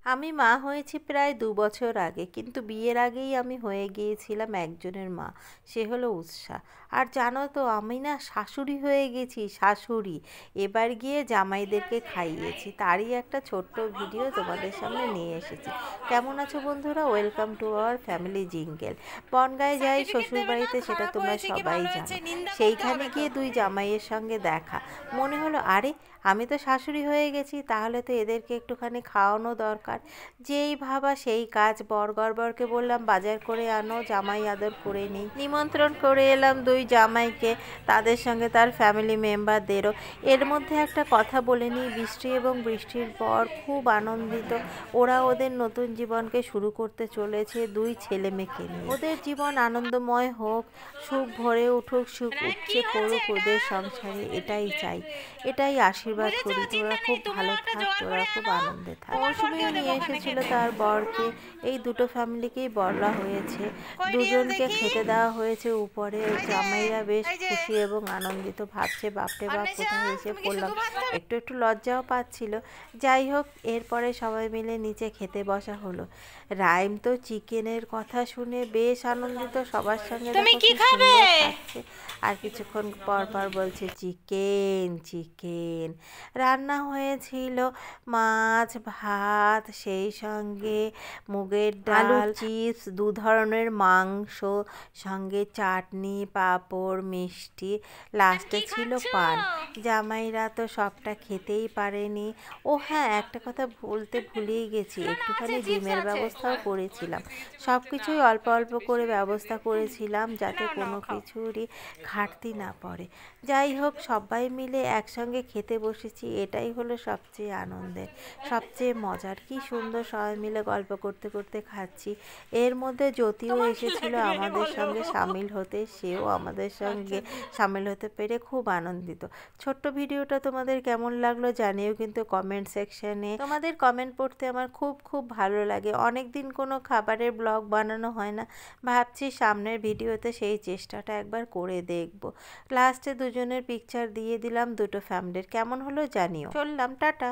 আমি মা হয়েছি প্রায় ২ বছর আগে, কিন্তু বিয়ের আগেই আমি হয়ে গিয়েছিলাম একজনের মা। সে হলো উৎসা। আর জানো তো, আমি না শাশুড়ি হয়ে গেছি, শাশুড়ি। এবার গিয়ে জামাইদেরকে খাইয়েছি, তারই একটা ছোট্ট ভিডিও তোমাদের সামনে নিয়ে এসেছি। কেমন আছো বন্ধুরা? Welcome to our family jingle. বনগাঁয় যাই শ্বশুরবাড়িতে, সেটা তোমরা সবাই জানো। সেইখানে গিয়ে দুই জামাইয়ের সঙ্গে দেখা। মনে হলো, আরে আমি তো শাশুড়ি হয়ে গেছি, তাহলে তো এদেরকে একটুখানি খাওয়ানো দরকার। যেই ভাবা সেই কাজ। বরকে বললাম বাজার করে আনো, জামাই আদর করে নিই। নিমন্ত্রণ করে এলাম দুই জামাইকে, তাদের সঙ্গে তার ফ্যামিলি মেম্বারদেরও। এর মধ্যে একটা কথা বলে নিই, বৃষ্টি এবং বৃষ্টির পর খুব আনন্দিত। ওরা ওদের নতুন জীবনকে শুরু করতে চলেছে দুই ছেলে মেয়েকে নিয়ে। ওদের জীবন আনন্দময় হোক, সুখ ভরে উঠুক, সুখ উপচে পড়ুক ওদের সংসারে, এটাই চাই, এটাই আশীর্বাদ করি। তোরা খুব ভালো থাক, তোরা খুব আনন্দে থাক। মৌসুমিও নিয়ে এসেছিল তার বরকে। এই দুটো ফ্যামিলিকেই বলা হয়েছে, দুজনকে খেতে দেওয়া হয়েছে উপরে। জামাইরা বেশ খুশি এবং আনন্দিত, ভাবছে বাপরে বাপ কোথায় এসে পড়লাম। একটু একটু লজ্জাও পাচ্ছিল। যাই হোক, এরপরে সবাই মিলে নিচে খেতে বসা হলো। রাইম তো চিকেনের কথা শুনে বেশ আনন্দিত, সবার সঙ্গে দেখো কি সুন্দর খাচ্ছে। আর কিছুক্ষণ পর পর বলছে চিকেন চিকেন। রান্না হয়েছিল মাছ, ভাত, সেই সঙ্গে মুগের ডাল, চিপস, 2 ধরনের মাংস, সঙ্গে চাটনি, পাঁপড়, মিষ্টি, লাস্টে ছিল পান। জামাইরা তো সবটা খেতেই পারেনি। ও হ্যাঁ, একটা কথা বলতে ভুলেই গেছি, একটুখানি ডিমের ব্যবস্থাও করেছিলাম। সব কিছুই অল্প অল্প করে ব্যবস্থা করেছিলাম, যাতে কোনো কিছুরই ঘাটতি না পড়ে। যাই হোক, সবাই মিলে একসঙ্গে খেতে বসেছি, এটাই হলো সবচেয়ে আনন্দের, সবচেয়ে মজার। কি সুন্দর সবাই মিলে গল্প করতে করতে খাচ্ছি। এর মধ্যে জ্যোতিও এসেছিল আমাদের সঙ্গে সামিল হতে, সেও আমাদের সঙ্গে সামিল হতে পেরে খুব আনন্দিত। ছোট্ট ভিডিওটা তোমাদের কেমন লাগলো জানিও কিন্তু কমেন্ট সেকশনে। তোমাদের কমেন্ট পড়তে আমার খুব খুব ভালো লাগে। অনেক দিন কোনো খাবারের ব্লগ বানানো হয় না, ভাবছি সামনের ভিডিওতে সেই চেষ্টাটা একবার করে দেখব। লাস্টে দুজনের পিকচার দিয়ে দিলাম দুটো ফ্যামিলির। কেমন হলো জানিও। চললাম, টাটা।